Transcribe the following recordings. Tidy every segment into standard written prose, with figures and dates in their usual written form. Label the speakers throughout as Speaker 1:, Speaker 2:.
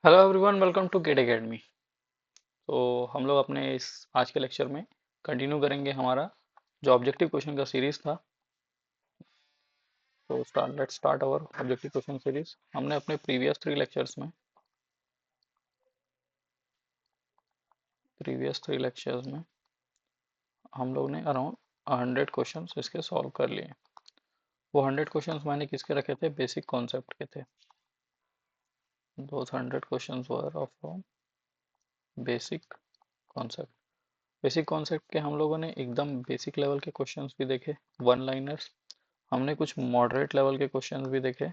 Speaker 1: Hello everyone, welcome to Gate Academy. तो हम लोग अपने इस आज के लेक्चर में कंटिन्यू करेंगे हमारा जो ऑब्जेक्टिव क्वेश्चन का सीरीज था। तो let's start our objective question series. हमने अपने प्रीवियस थ्री लेक्चर्स में हम लोग ने अराउंड 100 क्वेश्चन इसके सॉल्व कर लिए। वो 100 क्वेश्चन मैंने किसके रखे थे? बेसिक कॉन्सेप्ट के थे। Those 100 question were of basic concept. Basic concept के हम लोगों ने एकदम बेसिक लेवल के क्वेश्चंस भी देखे, वन लाइनर्स। हमने कुछ मॉडरेट लेवल के क्वेश्चंस भी देखे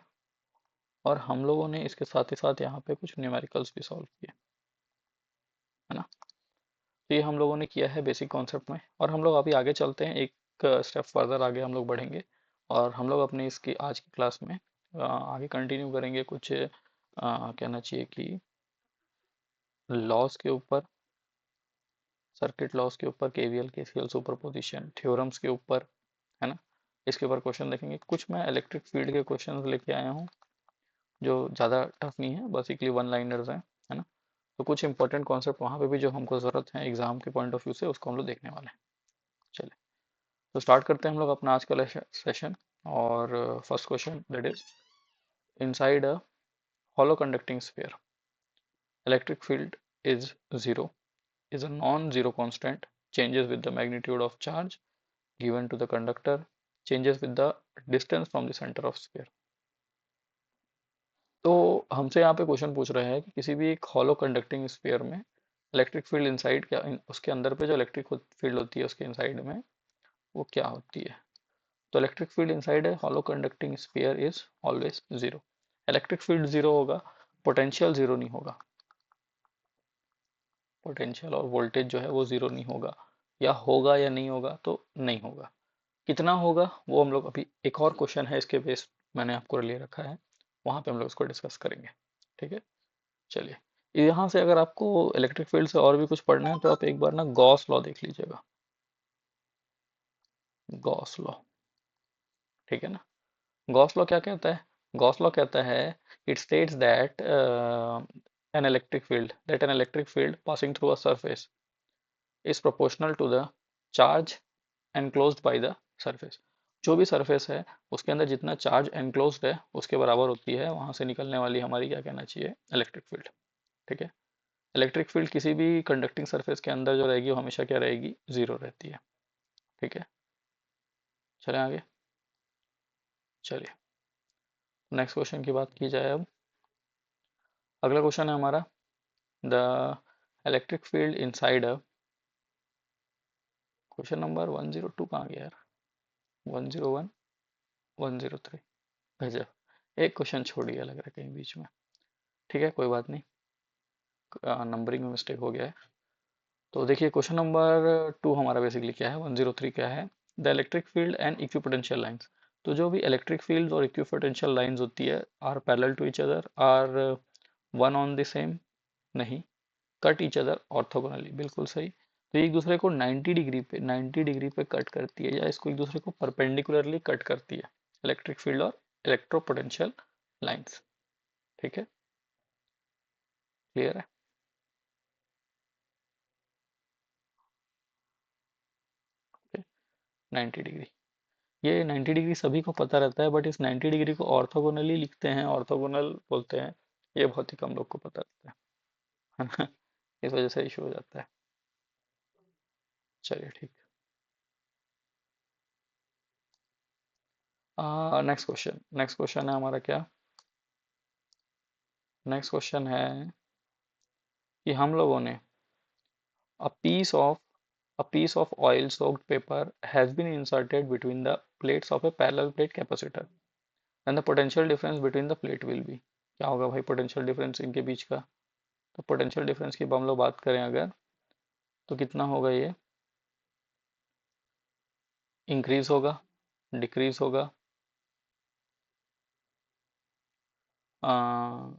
Speaker 1: और हम लोगों ने इसके साथ ही साथ यहाँ पे कुछ न्यूमेरिकल्स भी सॉल्व किए, है ना। तो ये हम लोगों ने किया है बेसिक कॉन्सेप्ट में, और हम लोग अभी आगे चलते हैं, एक स्टेप फर्दर आगे हम लोग बढ़ेंगे और हम लोग अपने इसकी आज की क्लास में आगे कंटिन्यू करेंगे कुछ कहना चाहिए कि लॉज के ऊपर, सर्किट लॉज के ऊपर, केवीएल केसीएल सुपरपोजिशन थ्योरम्स के ऊपर, है ना। इसके ऊपर क्वेश्चन देखेंगे। कुछ मैं इलेक्ट्रिक फील्ड के क्वेश्चन लेके आया हूँ जो ज़्यादा टफ नहीं है, बेसिकली वन लाइनर्स हैं, है ना। तो कुछ इंपॉर्टेंट कॉन्सेप्ट वहाँ पे भी जो हमको ज़रूरत है एग्जाम के पॉइंट ऑफ व्यू से, उसको हम लोग देखने वाले हैं। चलिए, तो स्टार्ट करते हैं हम लोग अपना आज का सेशन। और first question that is, inside a hollow conducting sphere, electric field is zero, is a non-zero constant, changes with the magnitude of charge given to the conductor, changes with the distance from the center of sphere। तो हमसे यहाँ पे question पूछ रहे हैं कि किसी भी एक हॉलो कंडक्टिंग स्फीयर में इलेक्ट्रिक फील्ड इनसाइड क्या, उसके अंदर पे जो इलेक्ट्रिक फील्ड होती है उसके इनसाइड में वो क्या होती है। तो इलेक्ट्रिक फील्ड इनसाइड है hollow conducting sphere is always zero. Electric field zero होगा, पोटेंशियल जीरो नहीं होगा। पोटेंशियल और वोल्टेज जो है वो जीरो नहीं होगा, या होगा या नहीं होगा तो नहीं होगा। कितना होगा वो हम लोग अभी, एक और क्वेश्चन है इसके बेस मैंने आपको ले रखा है, वहां पे हम लोग इसको डिस्कस करेंगे। ठीक है, चलिए। यहाँ से अगर आपको इलेक्ट्रिक फील्ड से और भी कुछ पढ़ना है तो आप एक बार ना गॉस लॉ देख लीजिएगा। गॉस लॉ, ठीक है ना। गॉस लॉ क्या कहता है? गॉस लॉ कहता है, it states that an electric field passing through a surface is proportional to the charge enclosed by the surface। जो भी सरफेस है उसके अंदर जितना चार्ज एनक्लोज्ड है उसके बराबर होती है वहां से निकलने वाली हमारी, क्या कहना चाहिए, इलेक्ट्रिक फील्ड। ठीक है। इलेक्ट्रिक फील्ड किसी भी कंडक्टिंग सरफेस के अंदर जो रहेगी वो हमेशा क्या रहेगी? जीरो रहती है। ठीक है, चलें आगे। चलिए, नेक्स्ट क्वेश्चन की बात की जाए अब। अगला क्वेश्चन है हमारा, the electric field inside a, question number 102 कहाँ गया यार? 101, 103, गजब। एक क्वेश्चन छोड़ गया लग रहा है कहीं बीच में। ठीक है, कोई बात नहीं, नंबरिंग में मिस्टेक हो गया है। तो देखिए, क्वेश्चन नंबर 2 हमारा बेसिकली क्या है, 103 क्या है, the electric field and equipotential lines. तो जो भी इलेक्ट्रिक फील्ड और इक्विपोटेंशियल लाइंस होती है, are parallel to each other, are one on the same, नहीं, कट ईच अदर ऑर्थोगोनली, बिल्कुल सही। तो एक दूसरे को 90 डिग्री पे कट करती है, या इसको एक दूसरे को परपेंडिकुलरली कट करती है, इलेक्ट्रिक फील्ड और इलेक्ट्रोपोटेंशियल लाइंस। ठीक है, क्लियर है। 90 डिग्री, ये 90 डिग्री सभी को पता रहता है, बट इस 90 डिग्री को ऑर्थोगोनली लिखते हैं, ऑर्थोगोनल बोलते हैं, ये बहुत ही कम लोग को पता रहता है है ना। इस वजह से इशू हो जाता है। चलिए, ठीक। नेक्स्ट क्वेश्चन है हमारा क्या? नेक्स्ट क्वेश्चन है कि हम लोगों ने a piece of a piece of oil soaked paper has been inserted between the plates of a parallel plate capacitor, and the potential difference between the plate will be। क्या होगा भाई potential difference इनके बीच का? तो potential difference की हम लोग बात करें अगर, तो कितना होगा ये? इंक्रीज होगा, डिक्रीज होगा,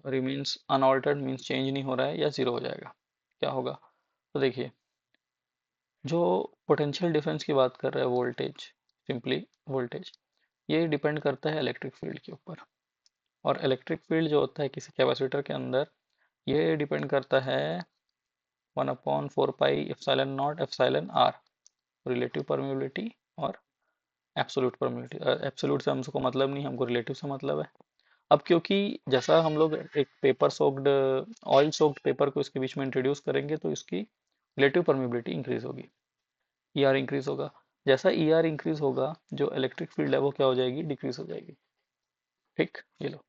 Speaker 1: रिमीन्स अनऑल्टर्ड, मीन्स चेंज नहीं हो रहा है, या जीरो हो जाएगा? क्या होगा? तो देखिए, जो पोटेंशियल डिफरेंस की बात कर रहा है, वोल्टेज, सिंपली वोल्टेज, ये डिपेंड करता है इलेक्ट्रिक फील्ड के ऊपर। और इलेक्ट्रिक फील्ड जो होता है किसी कैपेसिटर के अंदर, ये डिपेंड करता है 1/4 pi epsilon naught epsilon r, relative permeability और एब्सोल्यूट परमेबिलिटी। एब्सोल्यूट से हमको मतलब नहीं, हमको रिलेटिव से मतलब है। अब क्योंकि जैसा हम लोग एक paper soaked, oil soaked paper को इसके बीच में इंट्रोड्यूस करेंगे तो इसकी रिलेटिव परमेबिलिटी इंक्रीज होगी, ईआर इंक्रीज होगा। जैसा ईआर इंक्रीज होगा, जो इलेक्ट्रिक फील्ड है वो क्या हो जाएगी, डिक्रीज हो जाएगी। ठीक, ये लो,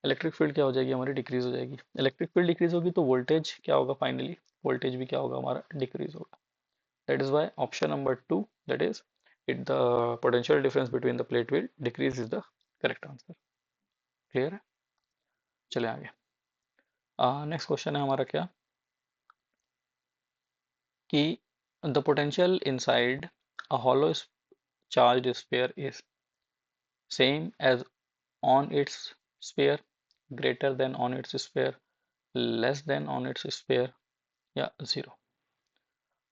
Speaker 1: इलेक्ट्रिक फील्ड क्या हो जाएगी हमारी, डिक्रीज हो जाएगी। इलेक्ट्रिक फील्ड डिक्रीज होगी तो वोल्टेज क्या होगा, फाइनली वोल्टेज भी क्या होगा हमारा, डिक्रीज होगा। That is why option number 2, that is it the potential difference between the plate will decrease is the correct answer. Clear है, चले आगे। नेक्स्ट क्वेश्चन है हमारा क्या, कि the potential inside a hollow charged sphere is same as on its sphere, greater than on its sphere, less than on its sphere, या zero.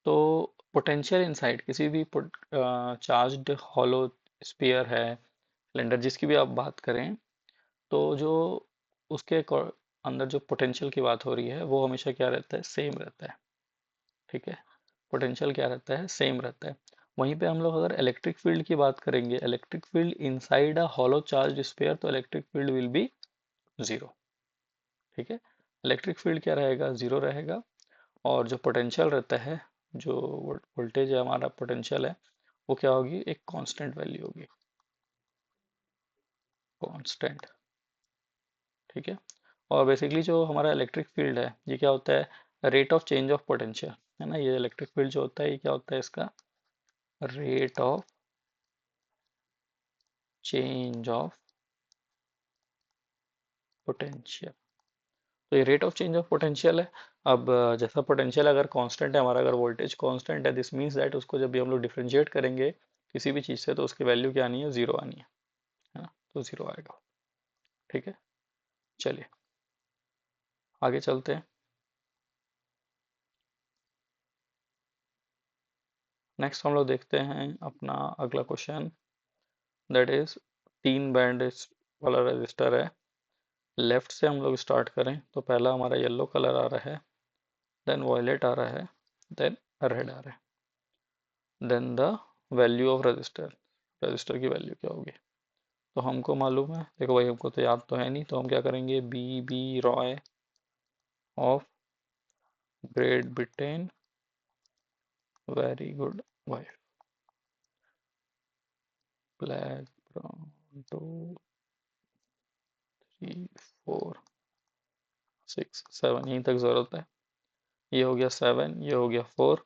Speaker 1: तो potential inside किसी भी चार्ज्ड हॉलो स्फीयर है, cylinder, जिसकी भी आप बात करें, तो जो उसके अंदर जो पोटेंशियल की बात हो रही है वो हमेशा क्या रहता है, सेम रहता है। ठीक है, पोटेंशियल क्या रहता है, सेम रहता है। वहीं पे हम लोग अगर इलेक्ट्रिक फील्ड की बात करेंगे, electric field inside a hollow charge sphere, तो electric field will be zero. ठीक है, इलेक्ट्रिक फील्ड क्या रहेगा, जीरो रहेगा। और जो पोटेंशियल रहता है, जो वोल्टेज है हमारा, पोटेंशियल है, वो क्या होगी, एक कांस्टेंट वैल्यू होगी, कांस्टेंट। ठीक है, और बेसिकली जो हमारा इलेक्ट्रिक फील्ड है ये क्या होता है, rate of change of potential, है ना। ये इलेक्ट्रिक फील्ड जो होता है ये क्या होता है, इसका rate of change of potential. तो ये rate of change of potential है। अब जैसा पोटेंशियल अगर कांस्टेंट है हमारा, अगर वोल्टेज कांस्टेंट है, दिस मींस दैट उसको जब भी हम लोग डिफरेंशिएट करेंगे किसी भी चीज़ से, तो उसकी वैल्यू क्या आनी है, जीरो आनी है ना, तो जीरो आएगा। ठीक है, चलिए आगे चलते हैं। नेक्स्ट हम लोग देखते हैं अपना अगला क्वेश्चन, दैट इज तीन बैंड वाला रजिस्टर है। लेफ्ट से हम लोग स्टार्ट करें तो पहला हमारा येलो कलर आ रहा है, देन वॉयलेट आ रहा है, देन रेड आ रहा है, then the value of register, register की वैल्यू क्या होगी। तो हमको मालूम है, देखो भाई हमको तो याद तो है नहीं, तो हम क्या करेंगे, B B Roy of Great Britain, very good wife, black brown 2 3 4 6 7, यहीं तक जरूरत है। ये हो गया 7, ये हो गया 4,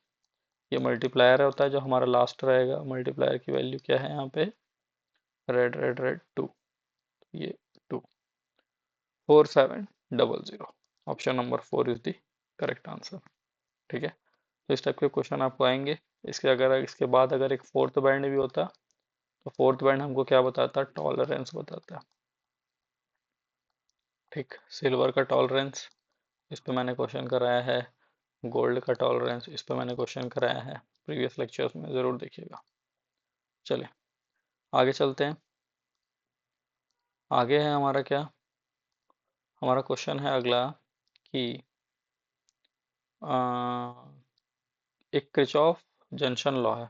Speaker 1: ये मल्टीप्लायर होता है जो हमारा लास्ट रहेगा, मल्टीप्लायर की वैल्यू क्या है यहाँ पे, रेड रेड रेड 2, ये 2, 4700। Option number 4 is the correct answer. ठीक है, तो इस टाइप के क्वेश्चन आपको आएंगे। इसके अगर इसके बाद अगर एक फोर्थ बैंड भी होता, तो फोर्थ बैंड हमको क्या बताता, टॉलरेंस बताता। ठीक, सिल्वर का टॉलरेंस, इस पे मैंने क्वेश्चन कराया है। गोल्ड का टॉलरेंस, इस पे मैंने क्वेश्चन कराया है प्रीवियस लेक्चर्स में, ज़रूर देखिएगा। चलिए आगे चलते हैं। आगे है हमारा क्या, हमारा क्वेश्चन है अगला, कि अ, एक क्रिचॉफ जंक्शन लॉ है।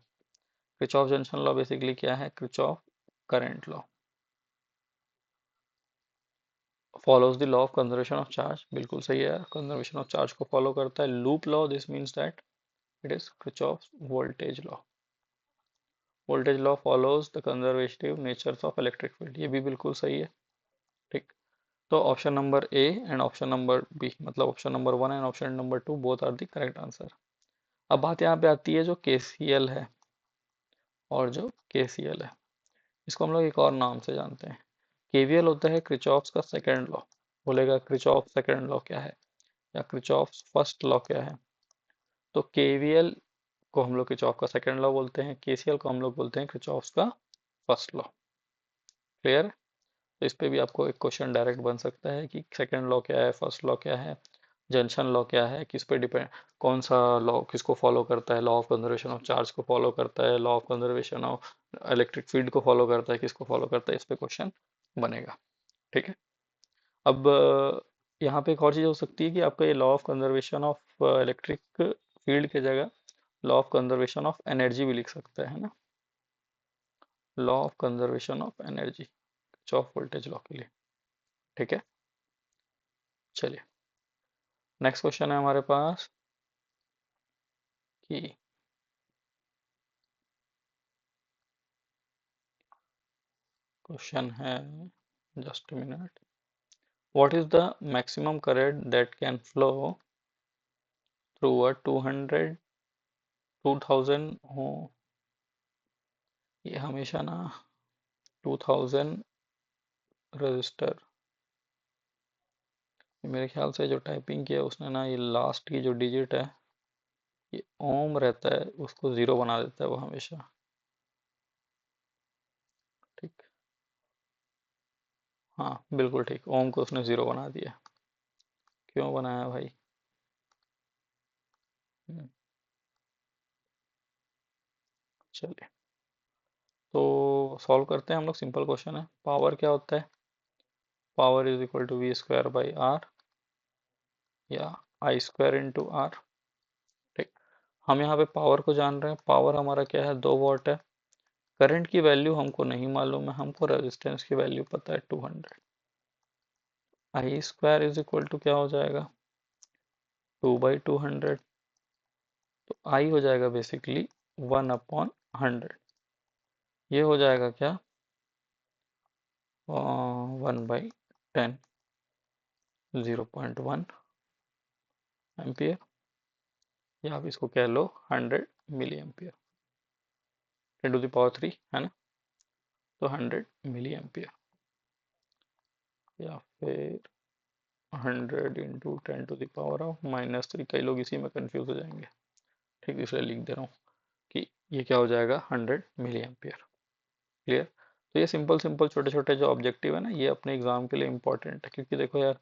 Speaker 1: क्रिचॉफ जंक्शन लॉ बेसिकली क्या है, Kirchhoff current law, follows the law of conservation of charge, बिल्कुल सही है, कंजर्वेशन ऑफ चार्ज को फॉलो करता है। Loop law, this means that it is Kirchhoff voltage law, voltage law follows the conservative natures of electric field, ये भी बिल्कुल सही है। ठीक, तो option number A and option number B, मतलब option number 1 and option number 2 both are the correct answer. अब बात यहाँ पे आती है जो केसीएल है और जो केसीएल है, इसको हम लोग एक और नाम से जानते हैं। केवीएल होता है क्रिचॉफ्स का सेकंड लॉ, बोलेगा क्रिचॉफ सेकंड लॉ क्या है, या क्रिचॉफ फर्स्ट लॉ क्या है। तो केवीएल को हम लोग क्रिचॉफ का सेकंड लॉ बोलते हैं, केसीएल को हम लोग बोलते हैं क्रिचॉफ्स का फर्स्ट लॉ। क्लियर है, तो इस पे भी आपको एक क्वेश्चन डायरेक्ट बन सकता है कि सेकंड लॉ क्या है, फर्स्ट लॉ क्या है, जंक्शन लॉ क्या है, किस पे डिपेंड, कौन सा लॉ किसको फॉलो करता है, law of conservation of charge को फॉलो करता है, law of conservation of electric field को फॉलो करता है, किसको फॉलो करता है, इस पे क्वेश्चन बनेगा। ठीक है, अब यहाँ पे एक और चीज़ हो सकती है कि आपका ये law of conservation of electric field की जगह law of conservation of energy भी लिख सकते हैं ना, law of conservation of energy of voltage law के लिए। ठीक है, चलिए नेक्स्ट क्वेश्चन है हमारे पास कि क्वेश्चन है, just minute, what is the maximum current that can flow through a 200 2000 हो, ये हमेशा ना 2000 रजिस्टर, मेरे ख्याल से जो टाइपिंग किया उसने ना, ये लास्ट की जो डिजिट है ये ओम रहता है, उसको जीरो बना देता है वो हमेशा। ठीक, हाँ बिल्कुल ठीक, ओम को उसने जीरो बना दिया। क्यों बनाया भाई? हम्म, चलिए तो सॉल्व करते हैं हम लोग। सिंपल क्वेश्चन है, पावर क्या होता है? Power is equal to V square by R या आई स्क्वायर इंटू आर। ठीक, हम यहाँ पे पावर को जान रहे हैं, पावर हमारा क्या है, 2 वॉट है। करंट की वैल्यू हमको नहीं मालूम है, हमको रेजिस्टेंस की वैल्यू पता है 200। आई स्क्वायर इज इक्वल टू क्या हो जाएगा, 2/200। तो आई हो जाएगा बेसिकली 1/100। ये हो जाएगा क्या, 1/10, 0.1 एम्पियर, या आप इसको कह लो 100 milli ampere, 10 to the power 3 है ना, तो 100 मिली एम्पियर, या फिर 100 × 10 to the power of -3। कई लोग इसी में कंफ्यूज हो जाएंगे, ठीक, इसलिए लिख दे रहा हूँ कि ये क्या हो जाएगा, 100 मिली एम्पियर। क्लियर? तो ये सिंपल सिंपल छोटे छोटे जो ऑब्जेक्टिव है ना, ये अपने एग्जाम के लिए इंपॉर्टेंट है, क्योंकि देखो यार,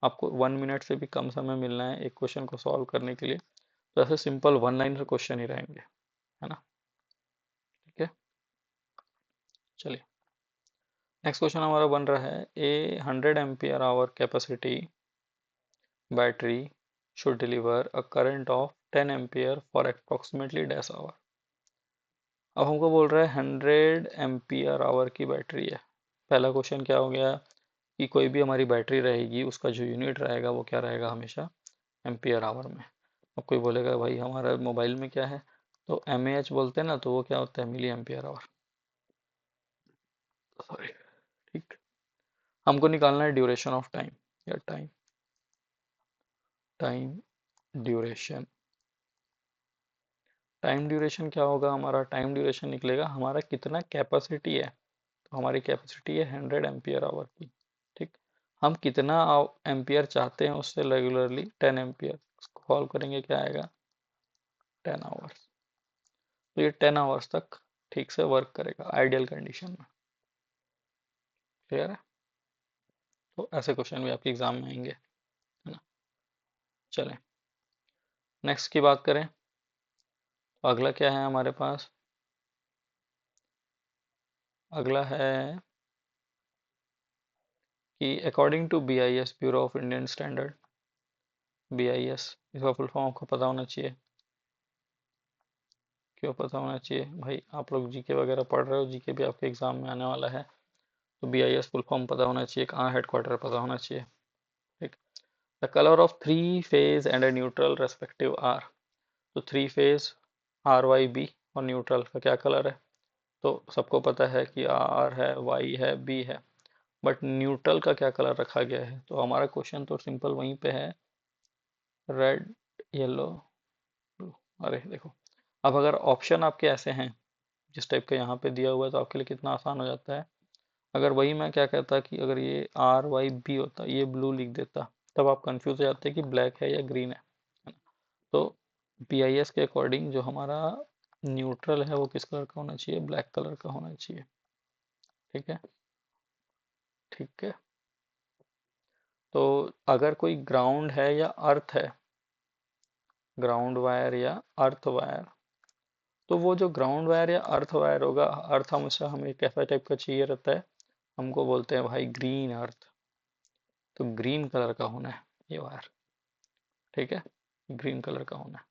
Speaker 1: आपको 1 मिनट से भी कम समय मिलना है एक क्वेश्चन को सॉल्व करने के लिए, तो ऐसे सिंपल वन लाइनर क्वेश्चन ही रहेंगे, है ना। ठीक है, चलिए नेक्स्ट क्वेश्चन हमारा बन रहा है, a 100 ampere hour capacity battery should deliver a current of 10 ampere for approximately dash hour. अब हमको बोल रहा है 100 एम्पियर आवर की बैटरी है। पहला क्वेश्चन क्या हो गया कि कोई भी हमारी बैटरी रहेगी उसका जो यूनिट रहेगा वो क्या रहेगा, हमेशा एम्पियर आवर में। अब कोई बोलेगा भाई हमारा मोबाइल में क्या है, तो एम ए एच बोलते हैं ना, तो वो क्या होता है, मिली एम्पियर आवर। सॉरी, ठीक। हमको निकालना है ड्यूरेशन ऑफ टाइम, या time, time duration. Time duration क्या होगा हमारा, टाइम ड्यूरेशन निकलेगा हमारा कितना कैपेसिटी है। तो हमारी कैपेसिटी है 100 एम्पियर आवर की। ठीक, हम कितना एम्पियर चाहते हैं उससे, रेगुलरली 10 एम्पियर, सॉल्व करेंगे क्या आएगा, 10 आवर्स। तो ये 10 आवर्स तक ठीक से वर्क करेगा आइडियल कंडीशन में। क्लियर है? तो ऐसे क्वेश्चन भी आपके एग्जाम में आएंगे, है ना। चलें नेक्स्ट की बात करें, तो अगला क्या है हमारे पास, अगला है कि according to B I S, bureau of Indian standard, B I S, इसका फुल फॉर्म आपको पता होना चाहिए। क्यों पता होना चाहिए भाई, आप लोग जीके वगैरह पढ़ रहे हो, जीके भी आपके एग्जाम में आने वाला है, तो B I S full form पता होना चाहिए, कहाँ हेडक्वार्टर पता होना चाहिए। ठीक, the colour of three phase and a neutral respective R. तो three phase R Y B, और न्यूट्रल का क्या कलर है, तो सबको पता है कि आर है, वाई है, बी है, बट न्यूट्रल का क्या कलर रखा गया है, तो हमारा क्वेश्चन तो सिंपल वहीं पे है, रेड, येलो, ब्लू। अरे देखो, अब अगर ऑप्शन आपके ऐसे हैं जिस टाइप का यहाँ पे दिया हुआ है, तो आपके लिए कितना आसान हो जाता है। अगर वही मैं क्या कहता कि अगर ये आर वाई बी होता, ये ब्लू लिख देता, तब आप कंफ्यूज हो जाते कि ब्लैक है या ग्रीन है ना? तो पी आई एस के अकॉर्डिंग जो हमारा न्यूट्रल है वो किस कलर का होना चाहिए, ब्लैक कलर का होना चाहिए। ठीक है, ठीक है। तो अगर कोई ग्राउंड है या अर्थ है, ग्राउंड वायर या अर्थ वायर, तो वो जो ग्राउंड वायर या अर्थ वायर होगा, अर्थ हमेशा हमें कैसा टाइप का चाहिए रहता है, हमको बोलते हैं भाई ग्रीन अर्थ। तो ग्रीन कलर का होना है ये वायर, ठीक है, ग्रीन कलर का होना है।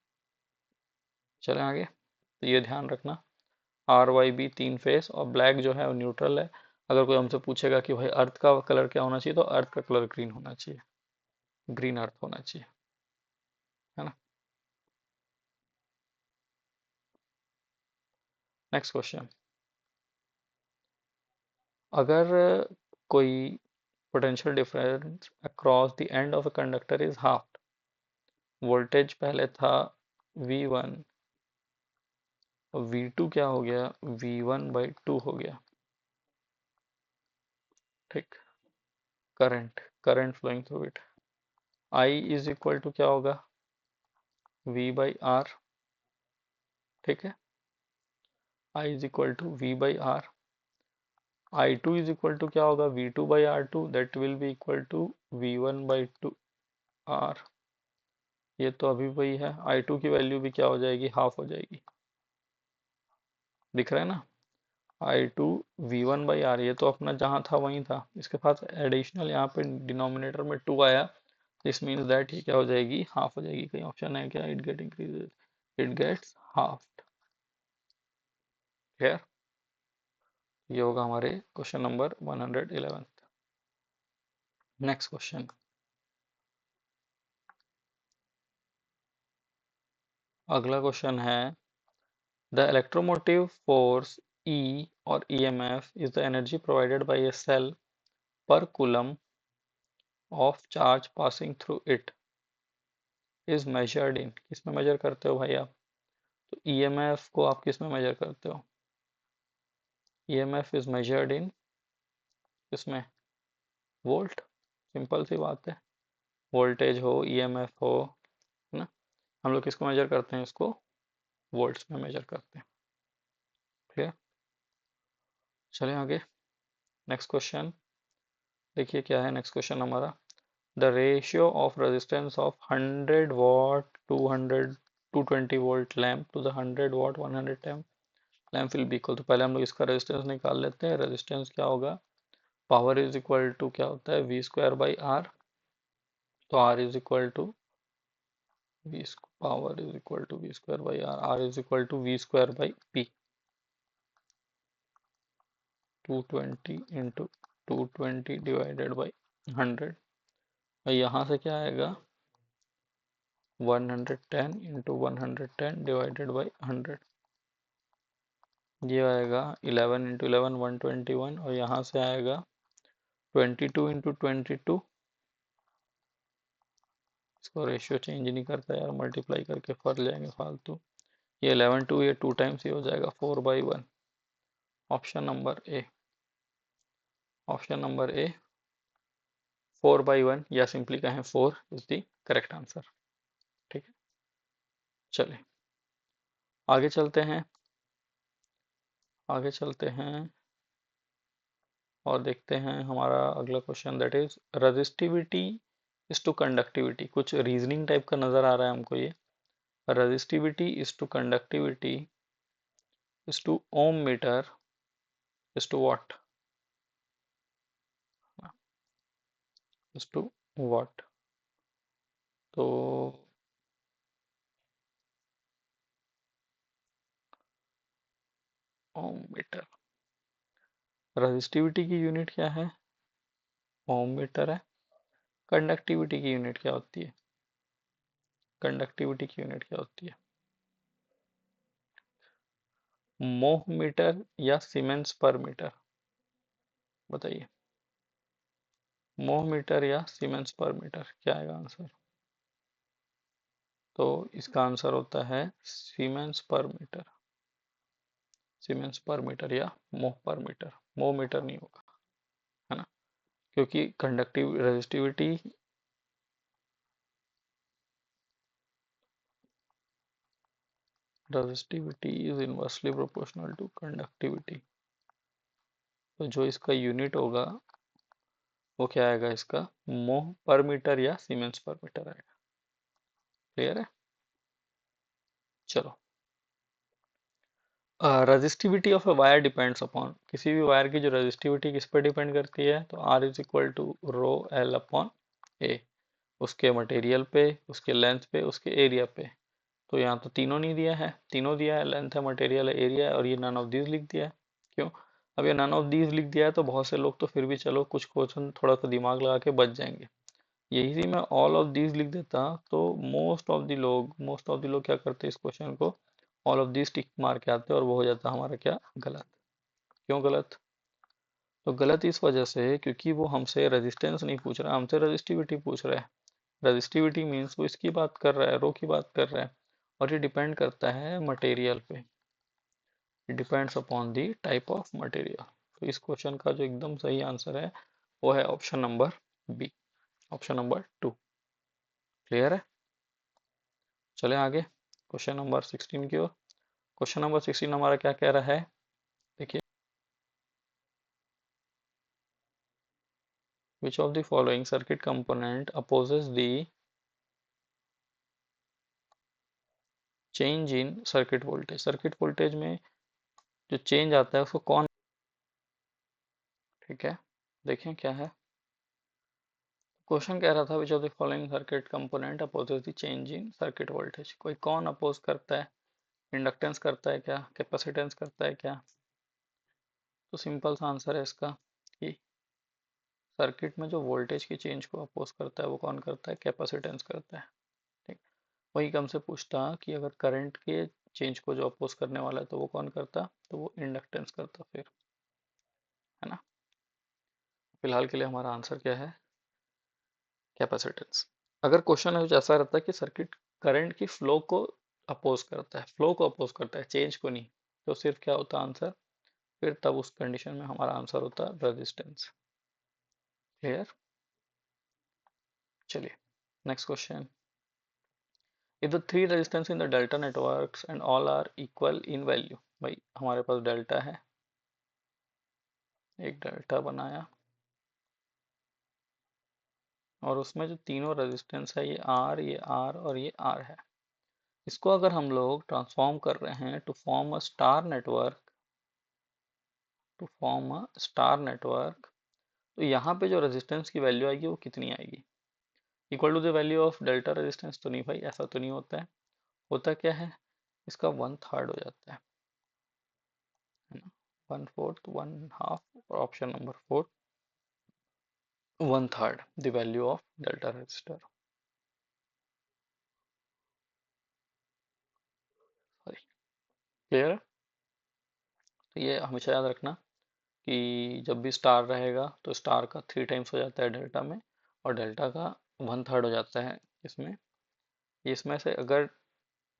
Speaker 1: चलें आगे, तो ये ध्यान रखना, आर वाई बी तीन फेस और ब्लैक जो है वो न्यूट्रल है। अगर कोई हमसे पूछेगा कि भाई अर्थ का कलर क्या होना चाहिए, तो अर्थ का कलर ग्रीन होना चाहिए, ग्रीन अर्थ होना चाहिए, है ना। नेक्स्ट क्वेश्चन, अगर कोई potential difference across the end of a conductor is half, voltage पहले था V1 और V2 क्या हो गया, V1/2 हो गया, ठीक, current flowing through it, I is equal to क्या होगा, V/R, ठीक है, I is equal to V/R, I2 is equal to क्या होगा, V2/R2, that will be equal to V1/2R, ये तो अभी वही है, I2 की वैल्यू भी क्या हो जाएगी, हाफ हो जाएगी, दिख रहा है ना। I2 V1/R, ये तो अपना जहाँ था वहीं था, इसके पास एडिशनल यहाँ पे डिनोमिनेटर में 2 आया, दिस मीन्स दैट ये क्या हो जाएगी, हाफ हो जाएगी। कहीं ऑप्शन है क्या, it get increases, it gets half, clear. ये होगा हमारे क्वेश्चन नंबर 111। नेक्स्ट क्वेश्चन, अगला क्वेश्चन है, द इलेक्ट्रोमोटिव फोर्स E और EMF is the energy provided by a cell per coulomb of charge passing through it is measured in, किस में major करते हो भाई आप, तो EMF को आप किस में मेजर करते हो, EMF is measured in किसमें, वोल्ट, सिंपल सी बात है, वोल्टेज हो EMF हो, है ना, हम लोग किसको मेजर करते हैं, इसको वोल्ट्स में मेजर करते हैं, क्लियर। चलें आगे, नेक्स्ट क्वेश्चन, देखिए क्या है नेक्स्ट क्वेश्चन हमारा, the ratio of resistance of 100 watt 200 220 volt lamp to the 100 watt 110 lamp will be equal, तो पहले हम लोग इसका रेजिस्टेंस निकाल लेते हैं, रेजिस्टेंस क्या होगा, पावर इज इक्वल टू क्या होता है, V²/R, तो R is equal to V, power is equal to V²/R, R is equal to V²/P, 220 into 220 divided by 100, और यहाँ से क्या आएगा, 110 इंटू 110 डिवाइडेड बाई 100, ये आएगा 11 इंटू 11 121, और यहाँ से आएगा 22 इंटू 22, इसको रेशियो चेंज नहीं करता यार, मल्टीप्लाई करके फर जाएंगे फालतू, ये 11 टू ये 2 टाइम्स ही हो जाएगा, 4/1, ऑप्शन नंबर ए, ऑप्शन नंबर ए 4/1, या सिंपली कहें 4 इज द करेक्ट आंसर, ठीक है। चलिए आगे चलते हैं, आगे चलते हैं और देखते हैं हमारा अगला question, that is resistivity is to conductivity, कुछ रीजनिंग टाइप का नजर आ रहा है हमको ये, resistivity is to conductivity is to ohm metre is to what, is to what, तो ओम मीटर, रेजिस्टिविटी की यूनिट क्या है, ओम मीटर है, कंडक्टिविटी की यूनिट क्या होती है, कंडक्टिविटी की यूनिट क्या होती है, मोह मीटर या सीमेंस पर मीटर, बताइए, मोह मीटर या सीमेंस पर मीटर, क्या आएगा आंसर, तो इसका आंसर होता है सीमेंस पर मीटर, सीमेंस पर मीटर या मोह पर मीटर, मोह मीटर नहीं होगा, है ना, क्योंकि conductive resistivity, resistivity is inversely proportional to conductivity, तो जो इसका यूनिट होगा वो क्या आएगा, इसका मोह पर मीटर या सीमेंस पर मीटर आएगा, क्लियर है। चलो, resistivity of a wire depends upon, किसी भी वायर की जो रेजिस्टिविटी किस पर डिपेंड करती है, तो R is equal to rho L upon A, उसके मटेरियल पे, उसके लेंथ पे, उसके एरिया पे। तो यहाँ तो तीनों नहीं दिया है, तीनों दिया है, लेंथ है, मटेरियल है, एरिया है, और ये नन ऑफ दीज लिख दिया है। क्यों? अब ये नन ऑफ दीज लिख दिया है तो बहुत से लोग तो फिर भी चलो कुछ क्वेश्चन थोड़ा सा दिमाग लगा के बच जाएंगे। यही मैं ऑल ऑफ दीज लिख देता तो मोस्ट ऑफ द लोग क्या करते इस क्वेश्चन को ऑल ऑफ दीज टिक मार के आते और वो हो जाता हमारा क्या, गलत। क्यों गलत? तो गलत इस वजह से क्योंकि वो हमसे रेजिस्टेंस नहीं पूछ रहा, हमसे रजिस्टिविटी पूछ रहा है। रजिस्टिविटी मीन्स वो इसकी बात कर रहा है, रो की बात कर रहा है, और ये डिपेंड करता है मटेरियल पे। It depends upon the type of material. तो इस क्वेश्चन का जो एकदम सही आंसर है वो है option number B, option number 2। Clear है? चले आगे क्वेश्चन नंबर 16 की ओर। क्वेश्चन नंबर 16 हमारा क्या कह रहा है, देखिए। Which of the following circuit component opposes the change in circuit voltage. Circuit voltage में जो चेंज आता है उसको कौन, ठीक है, देखें क्या है। क्वेश्चन कह रहा था which of the following circuit component opposes the change in circuit voltage. कोई कौन अपोज करता है? इंडक्टेंस करता है क्या, कैपेसिटेंस करता है क्या? तो सिंपल सा आंसर है इसका कि सर्किट में जो वोल्टेज की चेंज को अपोज करता है वो कौन करता है, कैपेसिटेंस करता है। ठीक। वही हमसे पूछता कि अगर करंट के चेंज को जो अपोज करने वाला है तो वो कौन करता, तो वो इंडक्टेंस करता फिर, है ना। फिलहाल के लिए हमारा आंसर क्या है, कैपेसिटेंस। अगर क्वेश्चन कुछ ऐसा रहता है कि सर्किट करंट की फ्लो को अपोज करता है, फ्लो को अपोज करता है, चेंज को नहीं, तो सिर्फ क्या होता आंसर, फिर तब उस कंडीशन में हमारा आंसर होता रेजिस्टेंस। क्लियर? चलिए next question. If the three resistance in the delta networks and all are equal in value, भाई हमारे पास डेल्टा है, एक डेल्टा बनाया, और उसमें जो तीनों रेजिस्टेंस है ये आर और ये आर है। इसको अगर हम लोग ट्रांसफॉर्म कर रहे हैं to form a star network, to form a star network, तो यहाँ पे जो रेजिस्टेंस की वैल्यू आएगी वो कितनी आएगी, equal to the value of delta resistance? तो नहीं भाई, ऐसा तो नहीं होता है। होता क्या है, इसका वन थर्ड हो जाता है ना, वन फोर्थ, वन हाफ, और option number four one third the value of delta register. Sorry, clear? तो ये हमेशा याद रखना कि जब भी स्टार रहेगा तो स्टार का थ्री टाइम्स हो जाता है डेल्टा में, और डेल्टा का वन थर्ड हो जाता है इसमें। इसमें से अगर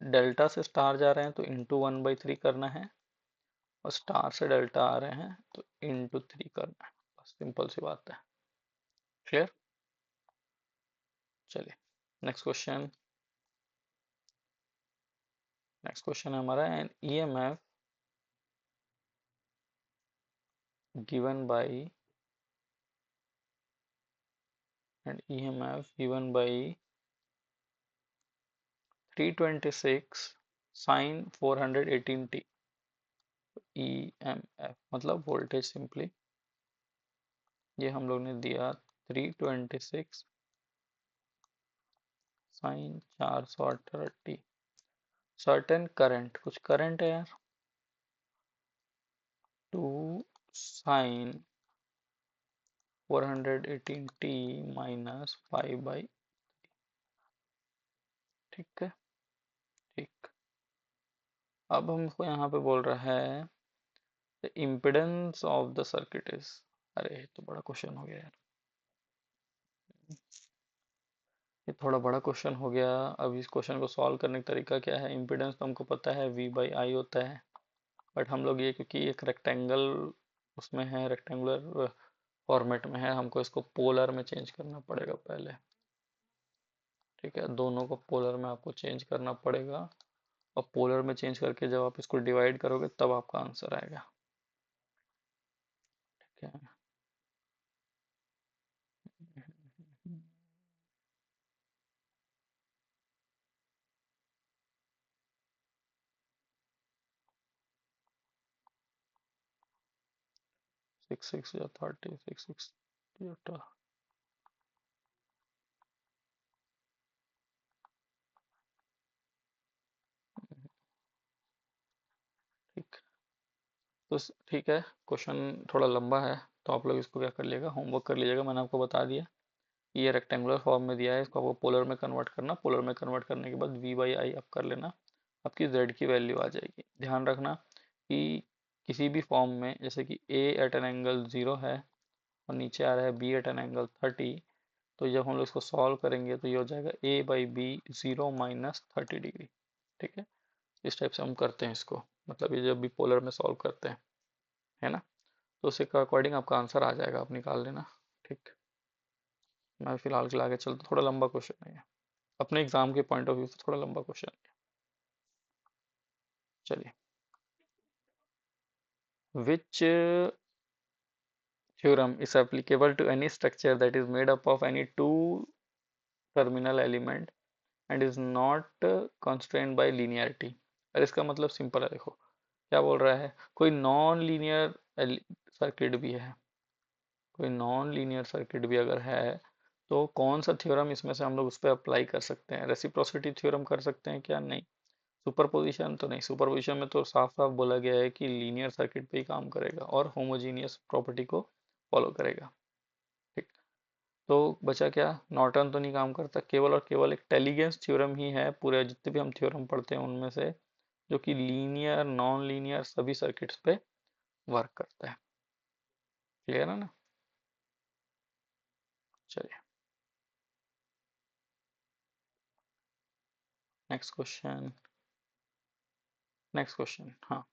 Speaker 1: डेल्टा से स्टार जा रहे हैं तो इंटू वन बाई थ्री करना है, और स्टार से डेल्टा आ रहे हैं तो इंटू थ्री करना है, बस सिंपल सी बात है। क्लियर? चलिए नेक्स्ट क्वेश्चन। नेक्स्ट क्वेश्चन है हमारा an EMF given by, and EMF given by 326 sin 418t। EMF मतलब वोल्टेज सिंपली, ये हम लोग ने दिया 326 साइन 418t। सर्टेन करंट, कुछ करंट है यार, 2 साइन 418t माइनस 5/, ठीक है। ठीक, अब हमको यहाँ पे बोल रहा है the impedance of the circuit is, अरे ये तो बड़ा क्वेश्चन हो गया यार, ये थोड़ा बड़ा क्वेश्चन हो गया। अब इस क्वेश्चन को सॉल्व करने का तरीका क्या है, इम्पिडेंस तो हमको पता है V बाई आई होता है, बट हम लोग ये क्योंकि एक रेक्टेंगल उसमें है, रेक्टेंगुलर फॉर्मेट में है, हमको इसको पोलर में चेंज करना पड़ेगा पहले। ठीक है, दोनों को पोलर में आपको चेंज करना पड़ेगा, और पोलर में चेंज करके जब आप इसको डिवाइड करोगे तब आपका आंसर आएगा। ठीक है, 6 6 या 30, 6 6 तो ठीक है, क्वेश्चन थोड़ा लंबा है, तो आप लोग इसको क्या कर लीजिएगा, होमवर्क कर लीजिएगा। मैंने आपको बता दिया, ये रेक्टेंगुलर फॉर्म में दिया है, इसको आपको पोलर में कन्वर्ट करना। पोलर में कन्वर्ट करने के बाद वी बाई आई आप कर लेना, आपकी z की वैल्यू आ जाएगी। ध्यान रखना कि किसी भी फॉर्म में, जैसे कि a एट एन एंगल 0 है और नीचे आ रहा है b एट एन एंगल 30, तो जब हम लोग इसको सॉल्व करेंगे तो ये हो जाएगा a by B 0 minus 30 degree. ठीक है, इस टाइप से हम करते हैं इसको, मतलब ये जब भी पोलर में सॉल्व करते हैं, है ना। तो उसके अकॉर्डिंग आपका आंसर आ जाएगा, आप निकाल लेना। ठीक, मैं फिलहाल के लिए आगे चलता, थोड़ा लंबा क्वेश्चन है ये, अपने एग्जाम के पॉइंट ऑफ व्यू से थोड़ा लंबा क्वेश्चन है। चलिए, विच theorem is applicable to any structure that is made up of any two terminal element and is not constrained by linearity। और इसका मतलब सिंपल है, देखो क्या बोल रहा है, कोई नॉन लीनियर सर्किट भी है, कोई नॉन लीनियर सर्किट भी अगर है, तो कौन सा थ्योरम इसमें से हम लोग उस पर अप्लाई कर सकते हैं। रेसिप्रोसिटी थ्योरम कर सकते हैं क्या, नहीं। सुपरपोजिशन तो नहीं, सुपरपोजिशन में तो साफ साफ बोला गया है कि लीनियर सर्किट पे ही काम करेगा और होमोजीनियस प्रॉपर्टी को फॉलो करेगा। ठीक, तो बचा क्या, नॉर्टन तो नहीं काम करता, केवल और केवल एक टेलीजेंस थ्योरम ही है पूरे जितने भी हम थ्योरम पढ़ते हैं उनमें से, जो कि लीनियर नॉन लीनियर सभी सर्किट्स पे वर्क करता है। क्लियर है ना। चलिए, नेक्स्ट क्वेश्चन। नेक्स्ट क्वेश्चन, हाँ,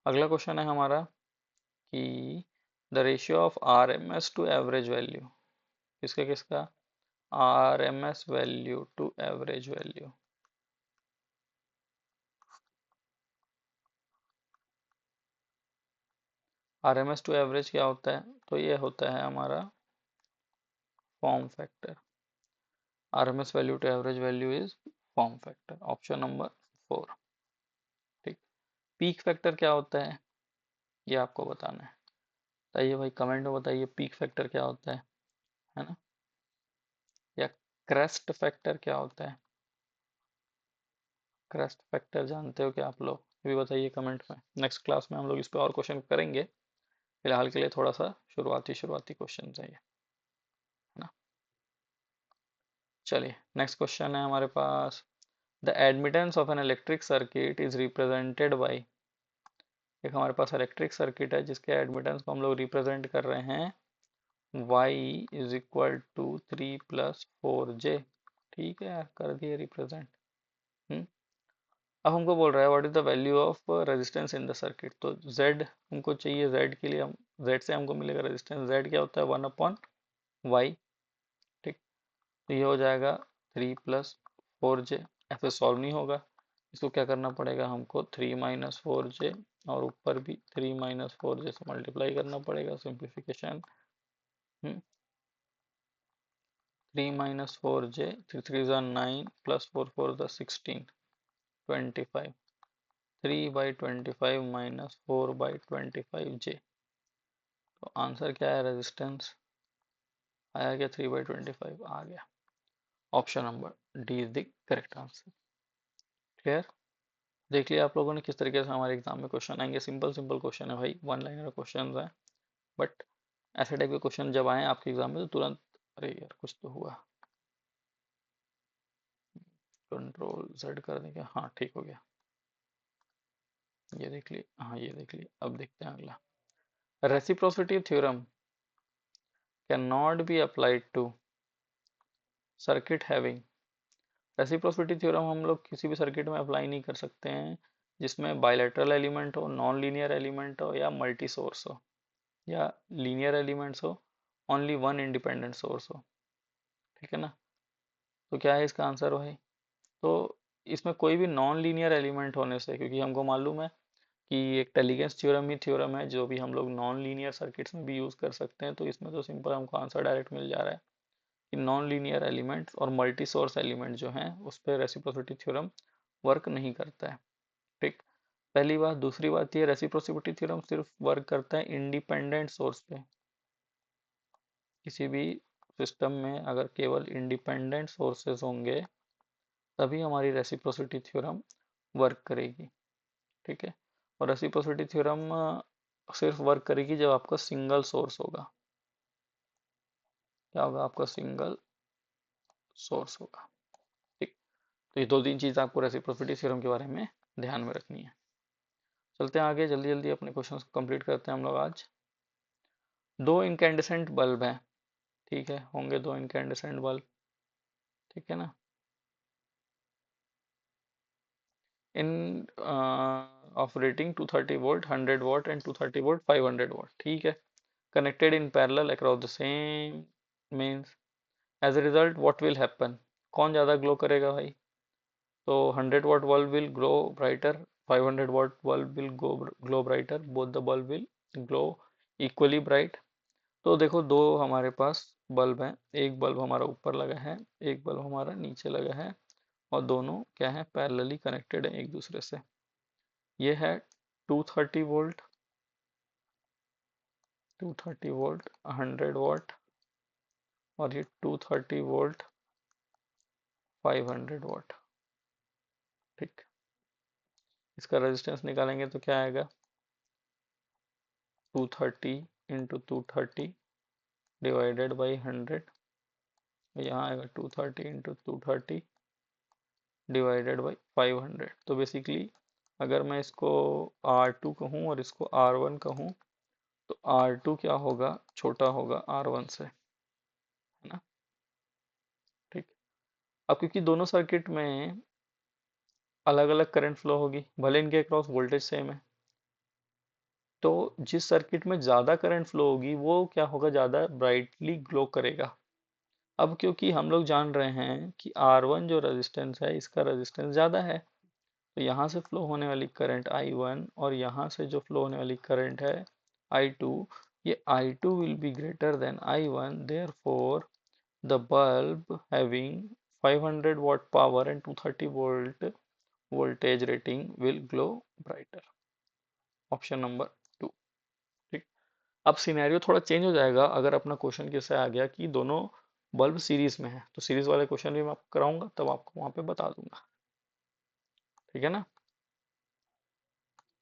Speaker 1: अगला क्वेश्चन है हमारा कि the ratio of R M S to average value, किसका किसका, R M S value to average value. R M S to average क्या होता है, तो ये होता है हमारा form factor. R M S value to average value is form factor, option number 4। ठीक, पीक फैक्टर क्या होता है, ये आपको बताना है। बताइए भाई, कमेंट में बताइए पीक फैक्टर क्या होता है ना। या क्रेस्ट फैक्टर क्या होता है, क्रेस्ट फैक्टर जानते हो क्या आप लोग, ये भी बताइए कमेंट में। नेक्स्ट क्लास में हम लोग इस पे और क्वेश्चन करेंगे, फिलहाल के लिए थोड़ा सा शुरुआती शुरुआती क्वेश्चन चाहिए, है ना। चलिए, नेक्स्ट क्वेश्चन है हमारे पास, the admittance of an electric circuit is represented by. एक हमारे पास इलेक्ट्रिक सर्किट है जिसके एडमिटेंस को हम लोग रिप्रेजेंट कर रहे हैं y is equal to 3 + 4j। ठीक है यार, कर दिए रिप्रेजेंट। हम्म, अब हमको बोल रहा है what is the value of resistance in the circuit, तो z हमको चाहिए, z के लिए हम, z से हमको मिलेगा रेजिस्टेंस, z क्या होता है 1/y। ठीक, तो ये हो जाएगा 3 + 4j। ऐसे सॉल्व नहीं होगा, इसको क्या करना पड़ेगा हमको, 3 - 4j, और ऊपर भी 3 - 4j से मल्टीप्लाई करना पड़ेगा, सिंप्लीफिकेशन। 3 - 4j, 3 3 9 +4 4 16, 25। 3/25 -4/25j, तो आंसर क्या है, रेजिस्टेंस आया क्या, 3/25 आ गया। Option number D is the correct answer. Clear. देख लिया आप लोगों ने किस तरीके से हमारे एग्जाम में क्वेश्चन आएंगे, सिंपल सिंपल क्वेश्चन है भाई, वन लाइनर क्वेश्चन है, बट ऐसे टाइप के क्वेश्चन जब आए आपके एग्जाम में तो तुरंत, अरे यार कुछ तो हुआ, कंट्रोल Z कर देंगे, हाँ ठीक हो गया। ये देख लिए, हाँ ये देख लिए, अब देखते हैं अगला। Reciprocity theorem can not be applied to circuit having. Reciprocity theorem हम लोग किसी भी सर्किट में अप्लाई नहीं कर सकते हैं जिसमें बायलैटरल एलिमेंट हो, नॉन लीनियर एलिमेंट हो, या मल्टी सोर्स हो, या लीनियर एलिमेंट्स हो, ओनली वन इंडिपेंडेंट सोर्स हो। ठीक है ना। तो क्या है इसका आंसर भाई, तो इसमें कोई भी नॉन लीनियर एलिमेंट होने से, क्योंकि हमको मालूम है कि एक टेलीगेंस थ्योरम ही थ्योरम है जो भी हम लोग नॉन लीनियर सर्किट्स में भी यूज कर सकते हैं, तो इसमें तो सिंपल हमको आंसर डायरेक्ट मिल जा रहा है कि नॉन लीनियर एलिमेंट्स और मल्टी सोर्स एलिमेंट जो हैं उस पर रेसिप्रोसिटी थ्योरम वर्क नहीं करता है। ठीक, पहली बात। दूसरी बात ये, रेसिप्रोसिटी थ्योरम सिर्फ वर्क करता है इंडिपेंडेंट सोर्स पे। किसी भी सिस्टम में अगर केवल इंडिपेंडेंट सोर्सेस होंगे तभी हमारी रेसिप्रोसिटी थ्योरम वर्क करेगी। ठीक है, और रेसिप्रोसिटी थ्योरम सिर्फ वर्क करेगी जब आपका सिंगल सोर्स होगा। क्या होगा? आपका सिंगल सोर्स होगा। ठीक। तो ये दो तीन चीज आपको रेसिप्रोसिटी थ्योरम के बारे में ध्यान में रखनी है। चलते हैं आगे, जल्दी जल्दी अपने क्वेश्चन कंप्लीट करते हैं हम लोग आज। दो इनकैंडेसेंट बल्ब हैं, ठीक है, होंगे दो इनकैंडेसेंट बल्ब, ठीक है ना। इन of rating 230 volt, 100 watt and 230 volt, 500 watt, ठीक है, connected in parallel across the same means, as a result what will happen? कौन ज़्यादा ग्लो करेगा भाई? तो 100 watt bulb will glow brighter, 500 watt bulb will glow brighter, both the bulb will glow equally bright। तो देखो दो हमारे पास bulb हैं, एक बल्ब हमारा ऊपर लगा है, एक बल्ब हमारा नीचे लगा है, और दोनों क्या है? पैरेलली कनेक्टेड है एक दूसरे से। ये है 230 वोल्ट, 230 वोल्ट 100 वाट, और ये 230 वोल्ट 500 वाट। ठीक। इसका रेजिस्टेंस निकालेंगे तो क्या आएगा? 230 इंटू 230 डिवाइडेड बाई 100, यहाँ आएगा 230 इंटू 230 डिवाइडेड बाई 500। तो बेसिकली अगर मैं इसको R2 कहूँ और इसको R1 कहूँ, तो R2 क्या होगा? छोटा होगा R1 से, है ना। ठीक। अब क्योंकि दोनों सर्किट में अलग अलग करंट फ्लो होगी, भले इनके अक्रॉस वोल्टेज सेम है, तो जिस सर्किट में ज़्यादा करंट फ्लो होगी वो क्या होगा? ज़्यादा ब्राइटली ग्लो करेगा। अब क्योंकि हम लोग जान रहे हैं कि R1 जो रेजिस्टेंस है इसका रेजिस्टेंस ज़्यादा है, तो यहाँ से फ्लो होने वाली करंट I1 और यहाँ से जो फ्लो होने वाली करंट है I2, ये I2 will be greater than I1, therefore the bulb having 500 watt power and 230 volt voltage rating will glow brighter। Option number 2। ठीक। अब सिनेरियो थोड़ा चेंज हो जाएगा अगर अपना क्वेश्चन कैसे आ गया कि दोनों बल्ब सीरीज में है, तो सीरीज वाले क्वेश्चन भी मैं आपको कराऊंगा, तब आपको वहां पे बता दूंगा, ठीक है ना।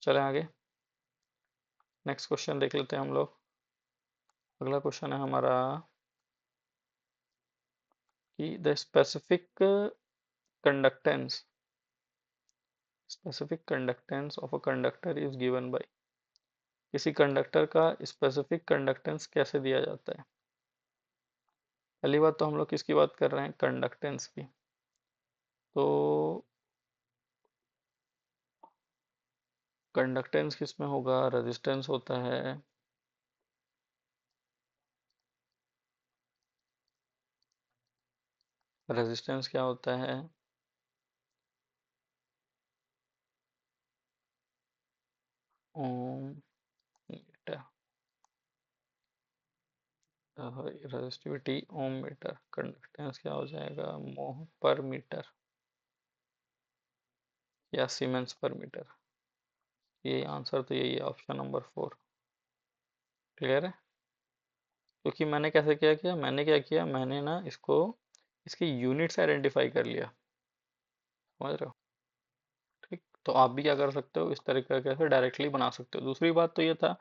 Speaker 1: चलें आगे, नेक्स्ट क्वेश्चन देख लेते हैं हम लोग। अगला क्वेश्चन है हमारा कि the conductance specific conductance of a conductor is given by. किसी कंडक्टर का स्पेसिफिक कंडक्टेंस कैसे दिया जाता है? पहली बात तो हम लोग किसकी बात कर रहे हैं? कंडक्टेंस की। तो कंडक्टेंस किस में होगा? रेजिस्टेंस होता है, रेजिस्टेंस क्या होता है? ओम मीटर, रेजिस्टिविटी ओम मीटर, कंडक्टेंस क्या हो जाएगा? मोह पर मीटर या सीमेंस पर मीटर। ये आंसर तो यही है, ऑप्शन नंबर 4। क्लियर है? क्योंकि मैंने कैसे किया मैंने क्या किया, मैंने ना इसको इसके यूनिट्स आइडेंटिफाई कर लिया, समझ रहे हो। ठीक। तो आप भी क्या कर सकते हो, इस तरीके से डायरेक्टली बना सकते हो। दूसरी बात तो ये था,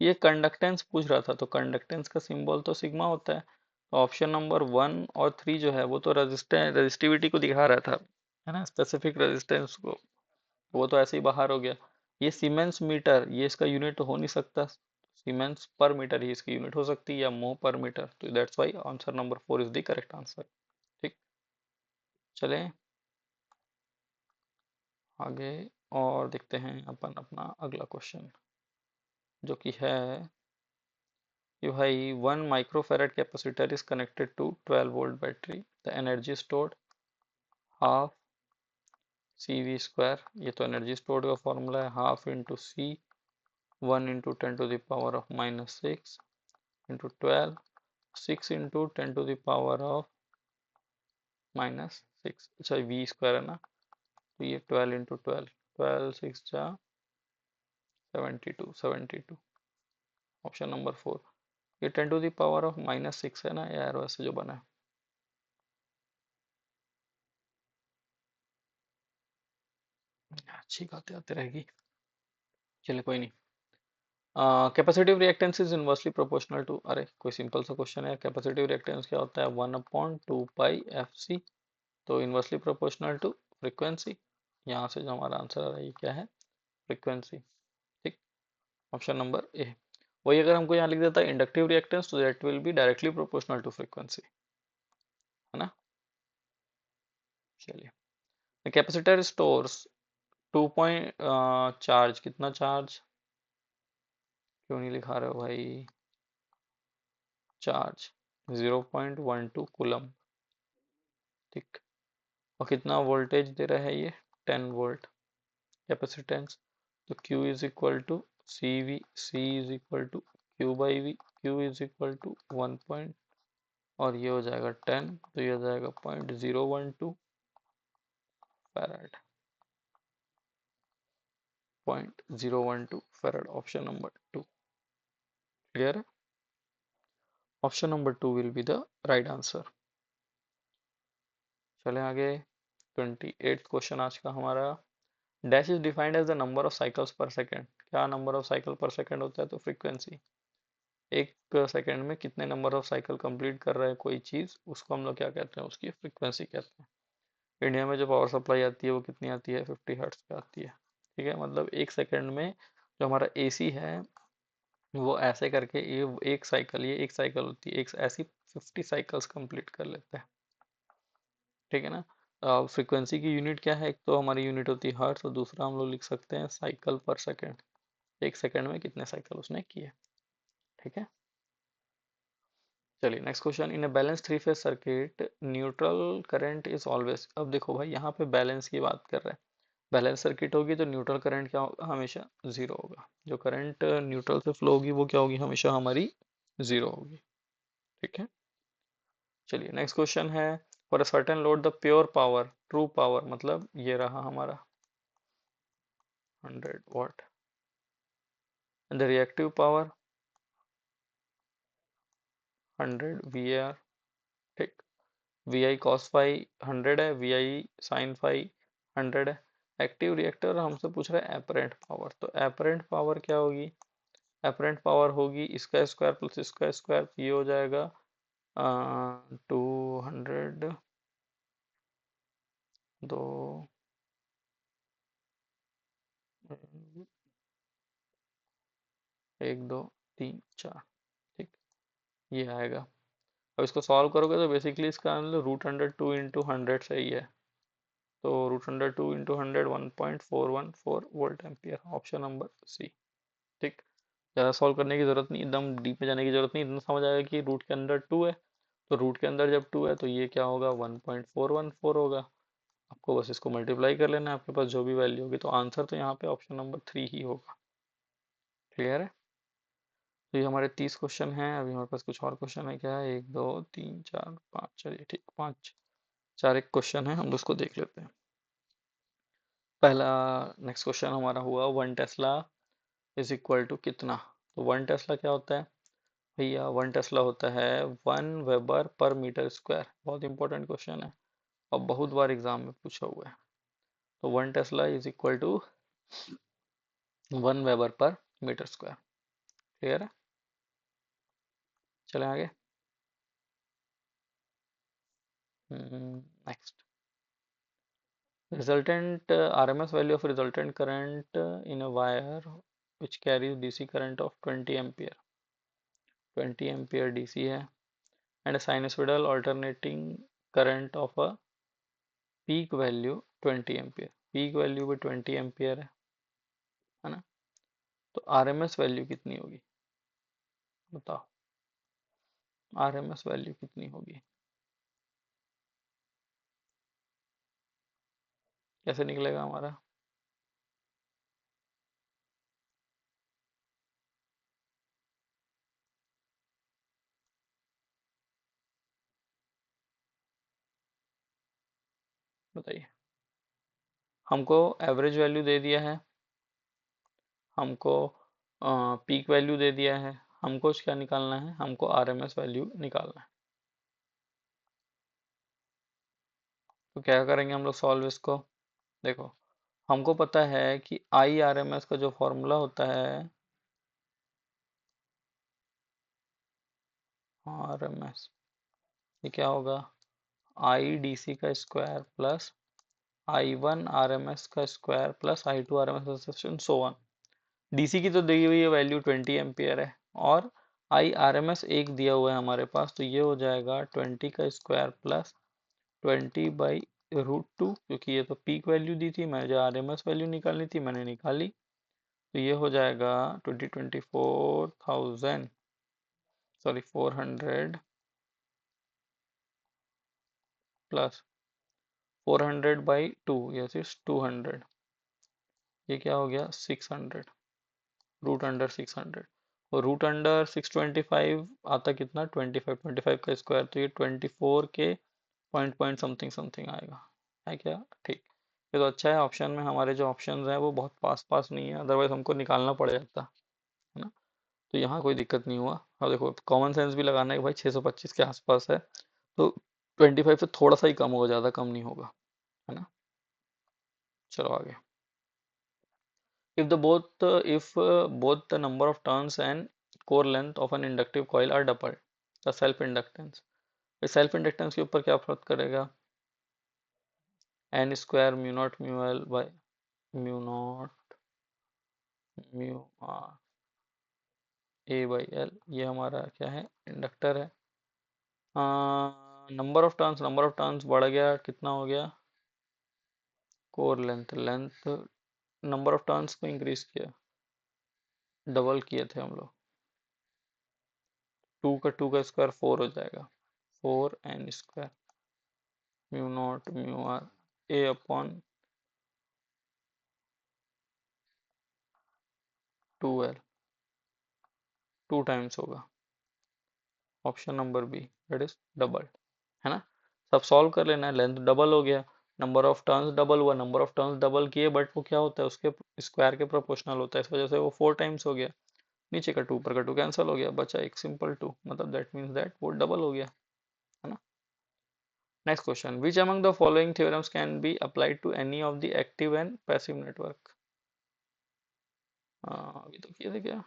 Speaker 1: ये कंडक्टेंस पूछ रहा था, तो कंडक्टेंस का सिंबल तो सिग्मा होता है, तो ऑप्शन नंबर 1 और 3 जो है वो तो रेजिस्टिविटी को दिखा रहा था, है ना, स्पेसिफिक रेजिस्टेंस को, वो तो ऐसे ही बाहर हो गया। ये सीमेंस मीटर, ये इसका यूनिट तो हो नहीं सकता, सीमेंस पर मीटर ही इसकी यूनिट हो सकती है, या मोह पर मीटर, तो that's why answer number 4 is the correct answer. ठीक। चलें आगे और देखते हैं अपन अपना अगला क्वेश्चन, जो कि है कि भाई 1 microfarad capacitor is connected to 12 volt battery, the energy stored half C V square. ये तो एनर्जी स्टोर्ड का फॉर्मूला है, half into C 1 into 10 to the power of -6 into 12, 6 into 10 to the power of -6, अच्छा we square है ना, तो ये 12 into 12, 12 6 जा 72, ऑप्शन नंबर 4। ये 10 टू द पावर ऑफ -6 है ना यार, वैसे जो बना है। अच्छी बातें आती रहेगी। चलिए कोई नहीं। Capacitive reactance is inversely proportional to, अरे कोई सिंपल सा क्वेश्चन है, कैपेसिटिव रिएक्टेंस क्या होता है, 1/2 पाई FC। तो इनवर्सली प्रोपोर्शनल टू फ्रीक्वेंसी। यहाँ से जो हमारा आंसर आ रहा है ये क्या है, फ्रीक्वेंसी। ठीक, ऑप्शन नंबर ए। वही अगर हमको यहाँ लिख देता है इंडक्टिव रिएक्टेंस, तो that will be directly proportional to frequency, है ना। चलिए, कैपेसिटर स्टोर्स 2 पॉइंट चार्ज, कितना चार्ज, क्यों नहीं लिखा रहे हो भाई, चार्ज 0.12 कूलम। ठीक, और कितना वोल्टेज दे रहा है ये, 10 वोल्ट कैपेसिटेंस। तो Q is equal to C is equal to Q/V, Q is equal to 1 और ये हो जाएगा 10, तो ये हो जाएगा 0.012 farad, 0.012 farad, option number two. Clear है, option number two will be the right answer. चले आगे, 28th क्वेश्चन आज का हमारा। Dash is defined as the number of cycles per second. क्या number of cycle per second होता है, तो फ्रीक्वेंसी। एक सेकेंड में कितने नंबर ऑफ साइकिल कंप्लीट कर रहा है कोई चीज, उसको हम लोग क्या कहते हैं, उसकी फ्रीक्वेंसी कहते हैं। इंडिया में जो पावर सप्लाई आती है वो कितनी आती है, 50 हर्ट्ज पे आती है। ठीक है, मतलब एक सेकेंड में जो हमारा AC है वो ऐसे करके ये एक साइकिल, ये एक साइकिल होती है, एक ऐसी 50 साइकिल्स कंप्लीट कर लेता है। ठीक है ना। फ्रीक्वेंसी की यूनिट क्या है, एक तो हमारी यूनिट होती है हर्ट्ज, और दूसरा हम लोग लिख सकते हैं साइकिल पर सेकेंड। एक सेकेंड में कितने साइकिल उसने किए। ठीक है, चलिए next question. In a balance three phase circuit neutral current is always. अब देखो भाई यहाँ पे बैलेंस की बात कर रहे हैं, बैलेंस सर्किट होगी तो न्यूट्रल करंट क्या होगा, हमेशा जीरो होगा। जो करंट न्यूट्रल से फ्लो होगी वो क्या होगी, हमेशा हमारी जीरो होगी। ठीक है, चलिए नेक्स्ट क्वेश्चन है। For a certain load the pure power, true power मतलब ये रहा हमारा 100 वाट, and the reactive power 100 VAR। ठीक, VI cos फाई 100 है, VI sin फाई 100 है। एक्टिव रिएक्टर हमसे पूछ रहा है एपरेंट पावर, तो एपरेंट पावर क्या होगी, एपरेंट पावर होगी इसका स्क्वायर प्लस इसका स्क्वायर, ये हो जाएगा 200, दो, 1 2 3 4। ठीक, ये आएगा। अब इसको सॉल्व करोगे तो बेसिकली इसका आंसर √102 × 100 सही है। तो √102 × 100 1.414 volt ampere, option number C. ठीक, ज़्यादा सॉल्व करने की जरूरत नहीं, एकदम डीप में जाने की जरूरत नहीं, इतना समझ आएगा कि रूट के अंदर 2 है, तो रूट के अंदर जब 2 है तो ये क्या होगा, 1.414 होगा। आपको बस इसको मल्टीप्लाई कर लेना है, आपके पास जो भी वैल्यू होगी, तो आंसर तो यहाँ पे ऑप्शन नंबर 3 ही होगा। क्लियर है, तो ये हमारे 30 क्वेश्चन हैं। अभी हमारे पास कुछ और क्वेश्चन है क्या, 1 2 3 4 5, चलिए ठीक, 5 4 एक क्वेश्चन है, हम उसको देख लेते हैं। पहला नेक्स्ट क्वेश्चन हमारा हुआ 1 टेस्ला इज इक्वल टू कितना। तो 1 टेस्ला क्या होता है भैया, 1 टेस्ला होता है 1 वेबर पर मीटर स्क्वायर। बहुत इंपॉर्टेंट क्वेश्चन है और बहुत बार एग्जाम में पूछा हुआ है। तो 1 tesla is equal to 1 weber per metre square. Clear है, चलें आगे। Next, resultant RMS value of resultant current in a wire which carries DC current of 20 ampere. 20 ampere DC है, and a sinusoidal alternating current of a peak value 20 ampere. Peak value भी 20 ampere है ना। तो RMS value कितनी होगी, बताओ, RMS value कितनी होगी, कैसे निकलेगा हमारा। बताइए, हमको एवरेज वैल्यू दे दिया है, हमको पीक वैल्यू दे दिया है, हमको क्या निकालना है, हमको RMS वैल्यू निकालना है। तो क्या करेंगे हम लोग सॉल्व इसको, देखो हमको पता है कि आई आर एम एस का जो फॉर्मूला होता है, आर एम एस, ये क्या होगा, आई डी सी का square plus I one R M S का square plus I two R M S so one. DC की तो दी हुई है वैल्यू 20 एम्पियर है, और आई आर एम एस एक दिया हुआ है हमारे पास, तो ये हो जाएगा 20 का स्क्वायर प्लस 20/√2, क्योंकि ये तो पीक वैल्यू दी थी, मैंने जो आर एम एस वैल्यू निकालनी थी मैंने निकाली। तो ये हो जाएगा 24,000, सॉरी 400 प्लस 400/2, यस इज 200, ये क्या हो गया 600, रूट अंडर 600। और रूट अंडर 625 आता कितना, 25, 25 का स्क्वायर, तो ये 24 के पॉइंट पॉइंट समथिंग समथिंग आएगा, है क्या, ठीक। ये तो अच्छा है, ऑप्शन में हमारे जो ऑप्शंस हैं वो बहुत पास पास नहीं है, अदरवाइज हमको निकालना पड़ जाता है ना। तो यहाँ कोई दिक्कत नहीं हुआ। अब देखो कॉमन सेंस भी लगाना है कि भाई 625 के आसपास है, तो 25 से थोड़ा सा ही कम होगा, ज़्यादा कम नहीं होगा, है ना। चलो आगे। If the both the number of turns and core length of an inductive coil are doubled, the self inductance, इस सेल्फ इंडक्टेंस के ऊपर क्या फर्क करेगा, N square mu not mu L by mu not mu R A by L, ये हमारा क्या है, इंडक्टर है। नंबर ऑफ टर्न्स बढ़ गया, कितना हो गया, core length, number of turns को इंक्रीज किया, डबल किए थे हम लोग, टू का स्क्वायर 4 हो जाएगा, 4n² mu not mu R A upon 2l, 2 times होगा, option number B, that is double, है ना। सब सॉल्व कर लेना है, लेंथ डबल हो गया, नंबर ऑफ टर्न्स डबल हुआ, नंबर ऑफ टर्न्स डबल किए, बट वो क्या होता है, उसके स्क्वायर के प्रोपोर्शनल होता है, इस वजह से वो 4 टाइम्स हो गया, नीचे का 2 ऊपर का 2 कैंसिल हो गया, बचा एक सिंपल 2, मतलब दैट मीन्स दैट वो डबल हो गया, है ना। Next question, which among the following theorems can be applied to any of the active and passive network, अभी तो किए थे क्या,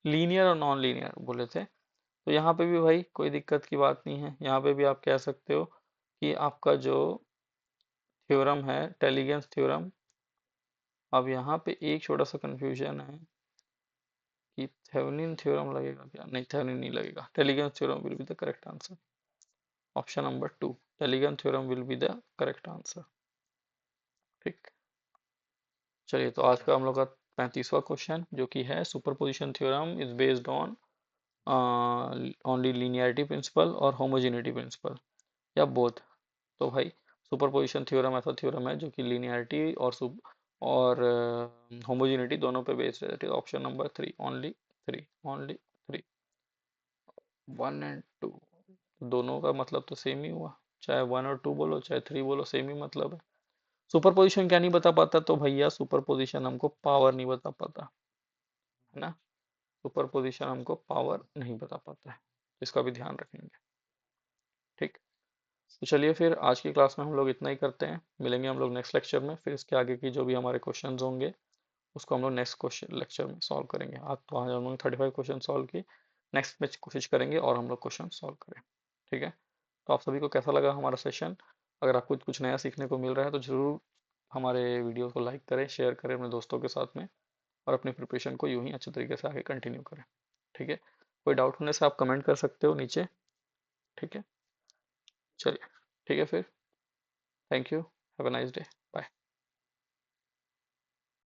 Speaker 1: लीनियर और नॉन लीनियर बोले थे। तो यहाँ पे भी भाई कोई दिक्कत की बात नहीं है, यहाँ पे भी आप कह सकते हो कि आपका जो थ्योरम है टेलीगेंस थ्योरम, अब यहाँ पे एक छोटा सा कंफ्यूजन है कि थेवेनिन थ्योरम लगेगा क्या, नहीं थेवेनिन नहीं लगेगा, Tellegen's theorem will be the correct answer, option number 2, Tellegen's theorem will be the correct answer, ठीक। चलिए तो आज का हम लोग का 35वां क्वेश्चन जो कि है superposition theorem is based on only linearity principle और होमोजेनिटी प्रिंसिपल, या बोथ। तो भाई सुपरपोजिशन थ्योरम ऐसा थ्योरम है जो कि लीनियरिटी और होमोजेनिटी दोनों पे बेस्ड है, that is option number 3, only 3 1 और 2, दोनों का मतलब तो सेम ही हुआ, चाहे 1 और 2 बोलो चाहे 3 बोलो, सेम ही मतलब है। सुपरपोजिशन क्या नहीं बता पाता, तो भैया सुपरपोजिशन हमको पावर नहीं बता पाता, है ना। सुपरपोजिशन हमको पावर नहीं बता पाता है, इसका भी ध्यान रखेंगे, ठीक। तो चलिए फिर आज की क्लास में हम लोग इतना ही करते हैं, मिलेंगे हम लोग नेक्स्ट लेक्चर में, फिर इसके आगे की जो भी हमारे क्वेश्चंस होंगे उसको हम लोग नेक्स्ट क्वेश्चन लेक्चर में सॉल्व करेंगे। आज तो आज हम लोग 35 क्वेश्चन सॉल्व किए, नेक्स्ट में कोशिश करेंगे और हम लोग क्वेश्चन सॉल्व करें, ठीक है। तो आप सभी को कैसा लगा हमारा सेशन, अगर आपको कुछ नया सीखने को मिल रहा है तो ज़रूर हमारे वीडियो को लाइक करें, शेयर करें अपने दोस्तों के साथ में, और अपनी प्रिपरेशन को यूं ही अच्छे तरीके से आगे कंटिन्यू करें, ठीक है। कोई डाउट होने से आप कमेंट कर सकते हो नीचे, ठीक है। चलिए ठीक है फिर, thank you, have a nice day.